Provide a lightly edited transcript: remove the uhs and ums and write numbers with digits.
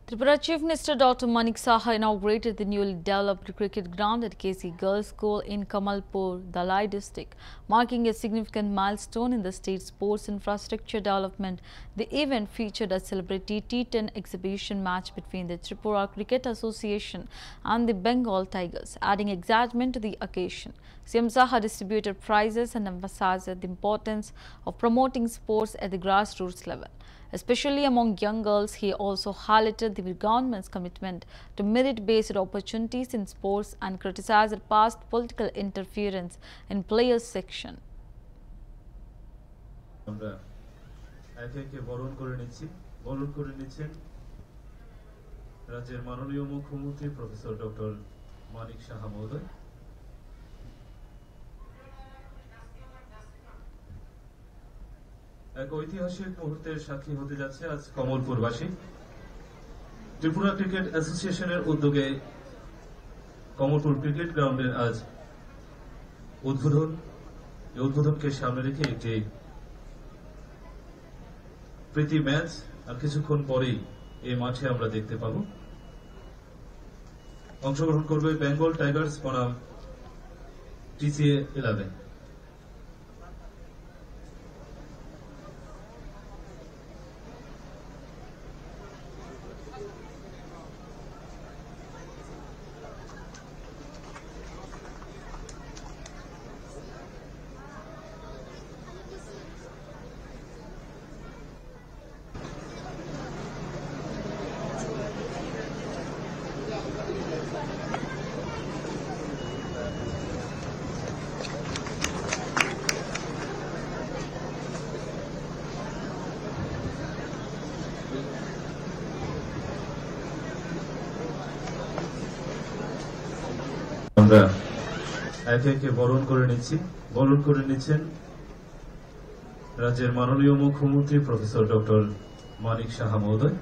Tripura Chief Minister Dr. Manik Saha inaugurated the newly developed cricket ground at KC Girls School in Kamalpur, Dalai district, marking a significant milestone in the state's sports infrastructure development. The event featured a celebrity T10 exhibition match between the Tripura Cricket Association and the Bengal Tigers, adding excitement to the occasion. CM Saha distributed prizes and emphasized the importance of promoting sports at the grassroots level, especially among young girls. He also highlighted the government's commitment to merit-based opportunities in sports and criticized past political interference in players section. রাজ্যের মাননীয় মুখ্যমন্ত্রী professor doctor Manik Saha মহোদয়, এক ঐতিহাসিক মুহূর্তের সাক্ষী হতে যাচ্ছে আজ কমলপুরবাসী। ত্রিপুরা ক্রিকেট অ্যাসোসিয়েশনের উদ্যোগে কমলপুর ক্রিকেট গ্রাউন্ডের আজ উদ্বোধন। এই উদ্বোধনকে সামনে রেখে একটি প্রীতি ম্যাচ আর কিছুক্ষণ পরেই এই মাঠে আমরা দেখতে পাব। অংশগ্রহণ করবে বেঙ্গল টাইগার্স বনাম TCA 11। আমরা একে একে বরণ করে নিচ্ছেন রাজ্যের মাননীয় মুখ্যমন্ত্রী প্রফেসর ডক্টর মানিক সাহা মহোদয়।